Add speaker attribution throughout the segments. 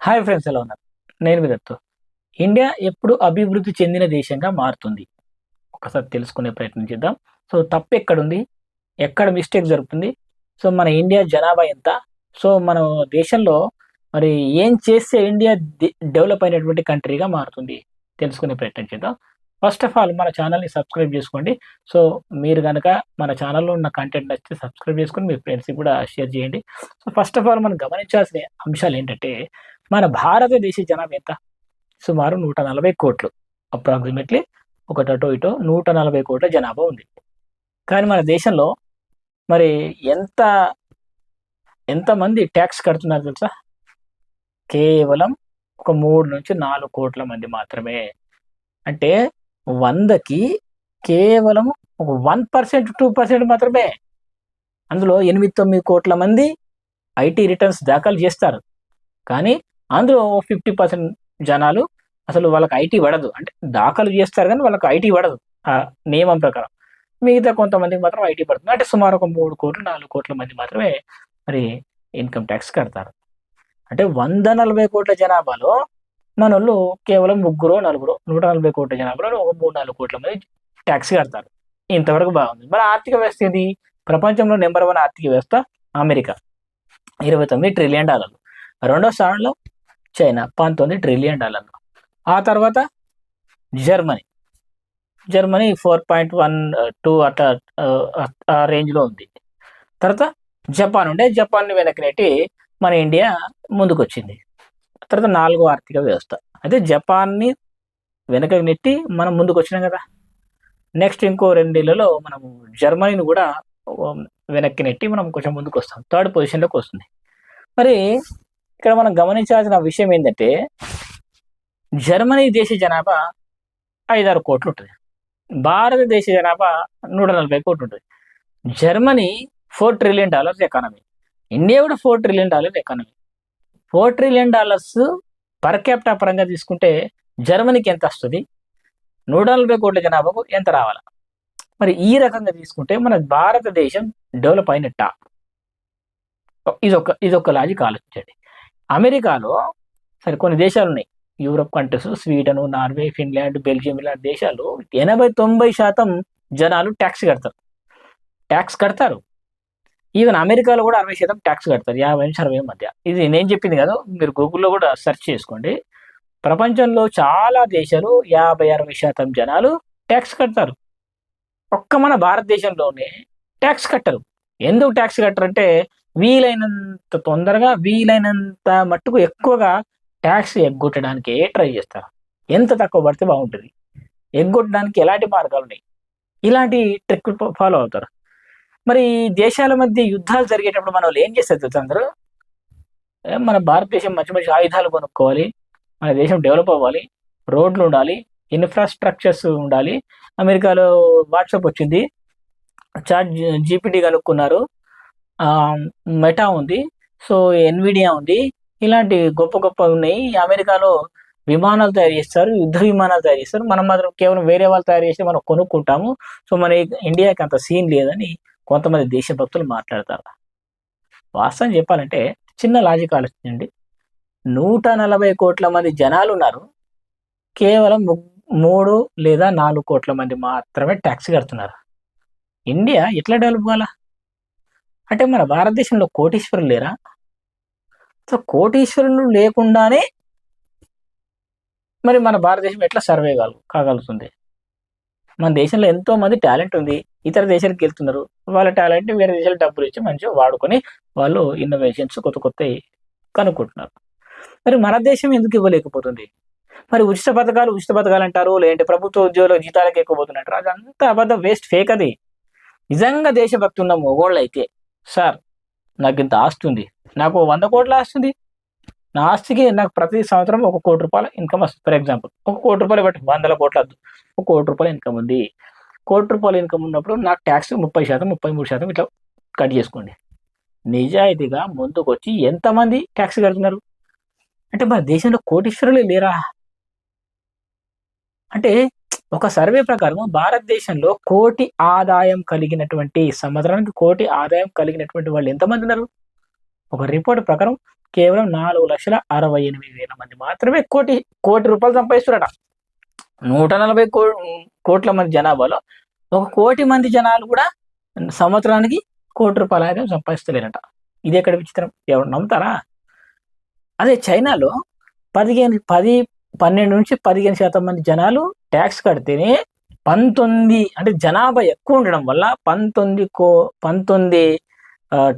Speaker 1: Hi friends, ఎలా ఉన్నారు? నేను మీ దత్తు. ఇండియా ఎప్పుడు అభివృద్ధి చెందిన దేశంగా మారుతుంది? ఒకసారి తెలుసుకునే ప్రయత్నం చేద్దాం. సో, తప్పెక్కడుంది? ఎక్కడ మిస్టేక్ జరుగుతుంది? సో, మన ఇండియా జనాభా ఎంత? సో, మన దేశంలో మరి ఏం చేస్తే ఇండియా డెవలప్ అయినటువంటి కంట్రీగా మారుతుంది? తెలుసుకునే ప్రయత్నం చేద్దాం. ఫస్ట్ ఆఫ్ ఆల్ మన ఛానల్‌ని సబ్స్క్రైబ్ జేసుకోండి. సో, మీరు గనక మన ఛానల్‌లో ఉన్న కంటెంట్ నచ్చితే సబ్స్క్రైబ్ చేసుకొని మీ ఫ్రెండ్స్‌కి కూడా షేర్ చేయండి. సో, ఫస్ట్ ఆఫ్ ఆల్ మనం గమనించాల్సిన అంశాలేంటంటే, మన భారతదేశ జనాభా ఎంత? సుమారు 140,00,00,000. అప్రాక్సిమేట్‌లీ ఒకటి అటో ఇటో 140,00,00,000 జనాభా ఉంది. కానీ మన దేశంలో మరి ఎంత ఎంతమంది టాక్స్ కడుతున్నారు తెలుసా? కేవలం ఒక 3-4 కోట్ల మంది మాత్రమే. అంటే 100కి కేవలం ఒక 1%, 2% మాత్రమే. అందులో 8-9 కోట్ల మంది ఐటీ రిటర్న్స్ దాఖలు చేస్తారు. కానీ అందులో 50% జనాలు అసలు వాళ్ళకి ఐటీ పడదు. అంటే దాఖలు చేస్తారు గానీ వాళ్ళకి ఐటీ పడదు. ఆ నియమం ప్రకారం. మిగతా కొంతమందికి మాత్రం ఐటీ పడుతుంది. అంటే సుమారు ఒక 3,00,00,000, 4,00,00,000 మంది మాత్రమే మరి ఇన్‌కమ్ టాక్స్ కడతారు. అంటే 140,00,00,000 జనాభాలో మనోళ్ళు కేవలం ముగ్గురో, నలుగురో 140,00,00,000 జనాభాలో ఒక 3-4 కోట్ల మంది టాక్స్ కడతారు. ఇంతవరకు బాగుంది. మన ఆర్థిక వ్యవస్థ ఏది? ప్రపంచంలో నంబర్ 1 ఆర్థిక వ్యవస్థ అమెరికా. $29 ట్రిలియన్. రెండో స్థానంలో చైనా $19 ట్రిలియన్. ఆ తర్వాత జర్మనీ. జర్మనీ 4.12 అట్లా ఆ రేంజ్‌లో ఉంది. తర్వాత జపాన్ ఉండే జపాన్‌ని వెనక్కి నెట్టి మన ఇండియా ముందుకొచ్చింది. తర్వాత నాలుగో ఆర్థిక వ్యవస్థ. అయితే జపాన్‌ని వెనకకి నెట్టి మనం ముందుకొచ్చినాం గదా! నెక్స్ట్ ఇంకో 2 ఏళ్లలో మనము జర్మనీని గూడా ఓహ్, వెనక్కి నెట్టి మనం కొంచెం ముందుకొస్తాం. థర్డ్ పొజిషన్‌లోకొస్తుంది. మరి ఇక్కడ మనం గమనించాల్సిన విషయం ఏందంటే, జర్మనీ దేశ జనాభా 5-6 కోట్లుంటది. భారతదేశ జనాభా 140 కోట్లు ఉంటది. Germany $4 trillion economy. ఇండియా కూడా $4 trillion economy. $4 trillion per capita పరంగా తీసుకుంటే జర్మనీకి ఎంతొస్తది? 140 కోట్ల జనాభాకు ఎంత రావాల? మరి ఈ రకంగా తీసుకుంటే మన భారతదేశం డెవలప్ అయినట్టా? ఇదొక లాజిక్ ఆలోచించండి. అమెరికాలో సరే కొన్ని దేశాలున్నాయి. Europe countries Sweden, Norway, Finland, Belgium ఇలాంటి దేశాల్లో 80-90% జనాలు టాక్స్ కడతారు. టాక్స్ కడతారు. ఈవెన్ అమెరికాలో కూడా 60% టాక్స్ కడతారు. 50-60 మధ్య. ఇది నేను చెప్పింది కాదు. మీరు గూగుల్‌లో కూడా సెర్చ్ చేసుకోండి. ప్రపంచంలో చాలా దేశాలు 50-60% జనాలు టాక్స్ కడతారు. ఒక్క మన భారతదేశంలోనే టాక్స్ కట్టరు. ఎందుకు టాక్స్ కట్టరంటే వీలైనంత తొందరగా, వీలైనంత మట్టుకు ఎక్కువగా టాక్స్ ఎగ్గొట్టడానికే ట్రై చేస్తారు. ఎంత తక్కువ పడితే బాగుంటది. ఎగ్గొట్టడానికి ఎలాంటి మార్గాలున్నాయి. ఇలాంటి ట్రిక్ ఫాలో అవుతారు. మరి దేశాల మధ్య యుద్ధాలు జరిగేటప్పుడు మనోళ్ళు ఏం చేస్తారు తెలుసా అందరూ? మన భారతదేశం మంచి మంచి ఆయుధాలు కొనుక్కోవాలి. మన దేశం డెవలప్ అవ్వాలి. రోడ్లుండాలి. ఇన్‌ఫ్రాస్ట్రక్చర్స్ ఉండాలి. అమెరికాలో వాట్సాప్ వచ్చింది. జీపీటీ కనుక్కున్నారు. మెటా ఉంది. సో, ఎన్విడియా ఉంది. ఇలాంటి గొప్ప గొప్పవున్నాయి. అమెరికాలో విమానాలు తయారు చేస్తారు. యుద్ధ విమానాలు తయారు చేస్తారు. మనం మాత్రం కేవలం వేరే వాళ్ళు తయారు చేస్తే మనం కొనుక్కుంటాము. సో, మన ఇండియాకి అంత సీన్ లేదని కొంతమంది దేశభక్తులు మాట్లాడతారు. వాస్తవం చెప్పాలంటే చిన్న లాజిక్ ఆలోచించండి. 140 కోట్ల మంది జనాలున్నారు. కేవలం 3 లేదా 4 కోట్ల మంది మాత్రమే టాక్స్ కడుతున్నారు. ఇండియా ఎట్లా డెవలప్ కావాలా? అంటే మన భారతదేశంలో కోటీశ్వరులు లేరా? సో, కోటీశ్వరులు లేకుండానే మరి మన భారతదేశం ఎట్లా సర్వే కాగలుగుతుంది? మన దేశంలో ఎంతో మంది టాలెంట్ ఉంది. ఇతర దేశాలకెళ్తున్నారు. వాళ్ళ టాలెంట్‌ని వేరే దేశాలకు డబ్బులిచ్చి మంచిగా వాడుకొని వాళ్ళు ఇన్నోవేషన్స్ కొత్త కొత్తయి కనుక్కుంటున్నారు. మరి మన దేశం ఎందుకు ఇవ్వలేకపోతుంది? మరి ఉచిత పథకాలంటారు. లేదంటే ప్రభుత్వ ఉద్యోగుల జీతాలకే ఎక్కువబోతున్నట్టు అదంతా అబద్ధం, వేస్ట్, ఫేక్ అది. నిజంగా దేశభక్తి ఉన్న మొగోళ్ళైతే, సార్ నాకింత ఆస్తుంది. నాకు 100 కోట్ల ఆస్తుంది. నా ఆస్తికి నాకు ప్రతి సంవత్సరం ఒక ₹1,00,00,000 ఇన్‌కమ్ వస్తది. ఫర్ ఎగ్జాంపుల్ ఒక ₹1,00,00,000 బెట్టి 100,00,00,000 వద్దు. ఒక ₹1,00,00,000 ఇన్‌కమ్ ఉంది. ₹1,00,00,000 ఇన్‌కమ్ ఉన్నప్పుడు నాకు టాక్స్ 30%, 33% ఇట్లా కట్ చేసుకోండి. నిజాయితీగా ముందుకొచ్చి ఎంతమంది టాక్స్ కడుతున్నారు? అంటే మన దేశంలో కోటీశ్వరులే లేరా? అంటే ఒక సర్వే ప్రకారం భారతదేశంలో సంవత్సరానికి కోటి ఆదాయం కలిగినటువంటి వాళ్ళు ఎంతమంది ఉన్నారు? ఒక రిపోర్ట్ ప్రకారం కేవలం 4,68,000 మంది మాత్రమే కోటి రూపాయలు సంపాదిస్తున్నారట. 140 కోట్ల మంది జనాభాలో 1 కోటి మంది జనాలు కూడా సంవత్సరానికి ₹1,00,00,000 ఆదాయం సంపాదిస్తలేరట. ఇది ఎక్కడ విచిత్రం? ఎవరు నమ్ముతారా? అదే చైనాలో 12-15% మంది జనాలు ట్యాక్స్ కడితేనే 19 అంటే జనాభా ఎక్కువ ఉండడం వల్ల $19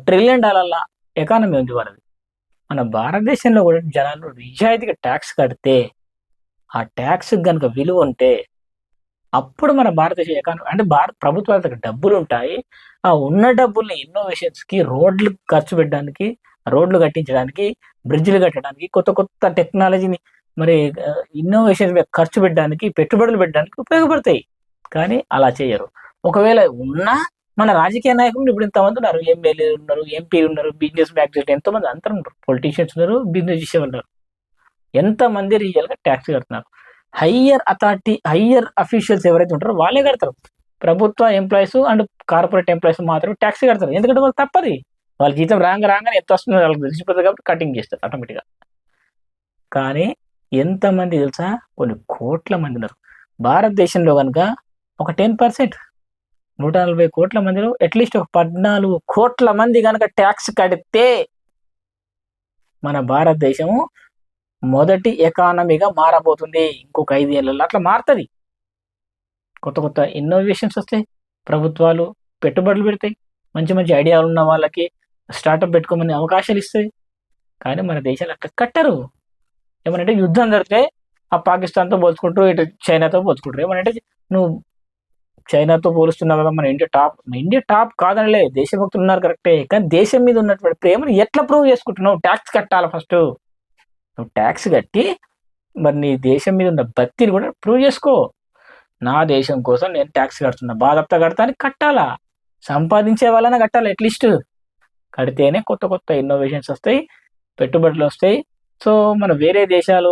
Speaker 1: ట్రిలియన్ ఎకానమీ ఉంది వాళ్ళది. మన భారతదేశంలో కూడా జనాలు నిజాయితీగా ట్యాక్స్ కడితే, ఆ ట్యాక్స్ కనుక విలువ ఉంటే అప్పుడు మన భారతదేశ ఎకానమీ అంటే ప్రభుత్వాల దగ్గర డబ్బులు ఉంటాయి. ఆ ఉన్న డబ్బుల్ని ఇన్నోవేషన్స్‌కి, రోడ్లు ఖర్చు పెట్టడానికి, రోడ్లు కట్టించడానికి, బ్రిడ్జ్‌లు కట్టడానికి, కొత్త కొత్త టెక్నాలజీని మరి ఇన్నోవేషన్ మీద ఖర్చు పెట్టడానికి, పెట్టుబడులు పెట్టడానికి ఉపయోగపడతాయి. కానీ అలా చేయరు. ఒకవేళ ఉన్నా మన రాజకీయ నాయకులు ఇప్పుడు ఇంతమంది ఉన్నారు. ఎమ్మెల్యేలు ఉన్నారు, ఎంపీలు ఉన్నారు, బిజినెస్ మ్యాగ్నెట్స్ ఎంతోమంది అందరూ ఉన్నారు. పొలిటీషియన్స్ ఉన్నారు, బిజినెస్ చేసేవాళ్ళు ఉన్నారు. ఎంతమంది రియల్‌గా ట్యాక్స్ కడుతున్నారు. హయ్యర్ అథారిటీ, హయ్యర్ అఫీషియల్స్ ఎవరైతే ఉంటారో వాళ్ళే కడతారు. ప్రభుత్వ ఎంప్లాయీస్ అండ్ కార్పొరేట్ ఎంప్లాయీస్ మాత్రమే ట్యాక్స్ కడతారు. ఎందుకంటే వాళ్ళు తప్పది. వాళ్ళ జీతం రాగానే ఎంత వస్తుందో వాళ్ళకి తెలిసిపోతుంది కాబట్టి కటింగ్ చేస్తారు ఆటోమేటిక్‌గా. కానీ ఎంతమంది తెలుసా? కొన్ని కోట్ల మంది ఉన్నారు. భారతదేశంలో గనుక ఒక 10% 140 కోట్ల మందిలో అట్‌లీస్ట్ ఒక 14 కోట్ల మంది గనక ట్యాక్స్ కడితే మన భారతదేశము మొదటి ఎకానమీగా మారబోతుంది. ఇంకొక 5 ఏళ్లలో అట్లా మారుతది. కొత్త కొత్త ఇన్నోవేషన్స్ వస్తాయి. ప్రభుత్వాలు పెట్టుబడులు పెడతాయి. మంచి మంచి ఐడియాలు ఉన్న వాళ్ళకి స్టార్టప్ పెట్టుకోమని అవకాశాలు ఇస్తాయి. కానీ మన దేశాలు అట్లా కట్టరు. ఏమనంటే యుద్ధం జరిగితే ఆ పాకిస్తాన్‌తో పోల్చుకుంటారు, ఇటు చైనాతో పోల్చుకుంటారు. ఏమనంటే నువ్వు చైనాతో పోలుస్తున్నావు కదా, మన ఇండియా టాప్ కాదనలే, దేశభక్తులు ఉన్నారు కరెక్టే. కానీ దేశం మీద ఉన్నటువంటి ప్రేమను ఎట్లా ప్రూవ్ చేసుకుంటున్నావు? ట్యాక్స్ కట్టాలి ఫస్ట్. నువ్వు ట్యాక్స్ కట్టి మరి నీ దేశం మీద ఉన్న భక్తిని కూడా ప్రూవ్ చేసుకో. నా దేశం కోసం నేను ట్యాక్స్ కడుతున్నా, బాధప్తా కడతాను, కట్టాలా, సంపాదించే వాళ్ళనే కట్టాలి అట్లీస్ట్. కడితేనే కొత్త కొత్త ఇన్నోవేషన్స్ వస్తాయి, పెట్టుబడులు వస్తాయి. సో మన వేరే దేశాలు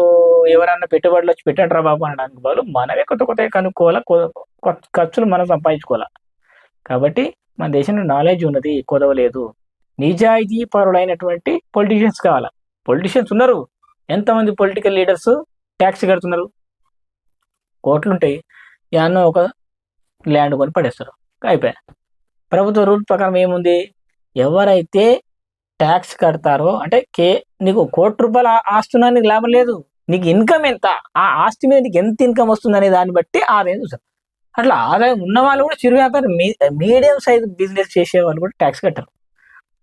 Speaker 1: ఎవరన్నా పెట్టుబడులు వచ్చి పెట్టండిరా బాబు అనడానికి బదులు మనమే కొత్త కొత్తగా కనుక్కోవాలా, ఖర్చులు మనం సంపాదించుకోవాలా. కాబట్టి మన దేశంలో నాలెడ్జ్ ఉన్నది, కొదవలేదు. నిజాయితీ పరులైనటువంటి పొలిటీషియన్స్ కావాలా. పొలిటీషియన్స్ ఉన్నారు. ఎంతమంది పొలిటికల్ లీడర్స్ ట్యాక్స్ కడుతున్నారు? కోట్లుంటాయి. యాన్నో ఒక ల్యాండ్ కొని పడేస్తారు, అయిపోయా. ప్రభుత్వ రూల్ ప్రకారం ఏముంది? ఎవరైతే ట్యాక్స్ కడతారో అంటే నీకు ₹1,00,00,000 ఆస్తున్నా నీకు లాభం లేదు. నీకు ఇన్కమ్ ఎంత, ఆ ఆస్తి మీద నీకు ఎంత ఇన్కమ్ వస్తుందనే దాన్ని బట్టి ఆదాయం చూస్తారు. అట్లా ఆదాయం ఉన్న వాళ్ళు కూడా చిరు వ్యాపారం, మీడియం సైజ్ బిజినెస్ చేసే వాళ్ళు కూడా ట్యాక్స్ కట్టరు.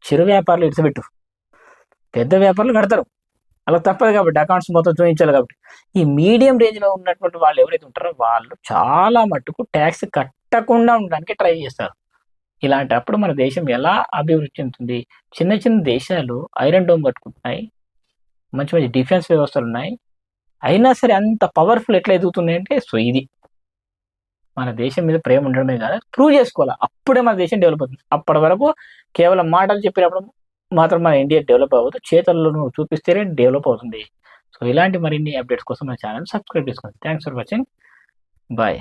Speaker 1: చిరు వ్యాపారులు ఇడిచిపెట్టు, పెద్ద వ్యాపారులు కడతారు. అలా తప్పదు కాబట్టి అకౌంట్స్ మొత్తం చూపించాలి కాబట్టి. ఈ మీడియం రేంజ్లో ఉన్నటువంటి వాళ్ళు ఎవరైతే ఉంటారో వాళ్ళు చాలా మట్టుకు ట్యాక్స్ కట్టకుండా ఉండడానికి ట్రై చేస్తారు. ఇలాంటప్పుడు మన దేశం ఎలా అభివృద్ధి చెందుతుంది? చిన్న చిన్న దేశాలు ఐరన్ డోమ్ కట్టుకుంటున్నాయి, మంచి మంచి డిఫెన్స్ వ్యవస్థలు ఉన్నాయి, అయినా సరే అంత పవర్ఫుల్ ఎట్లా ఎదుగుతున్నాయి అంటే ఇది మన దేశం మీద ప్రేమ ఉండడమే కాదు, ప్రూవ్ చేసుకోవాలి. అప్పుడే మన దేశం డెవలప్ అవుతుంది. అప్పటి వరకు కేవలం మాటలు చెప్పినప్పుడు మాత్రం మన ఇండియా డెవలప్ అవ్వదు, చేతల్లో నువ్వు చూపిస్తేనే డెవలప్ అవుతుంది. సో ఇలాంటి మరిన్ని అప్డేట్స్ కోసం మన ఛానల్ సబ్స్క్రైబ్ చేసుకోండి. Thanks for watching. బాయ్.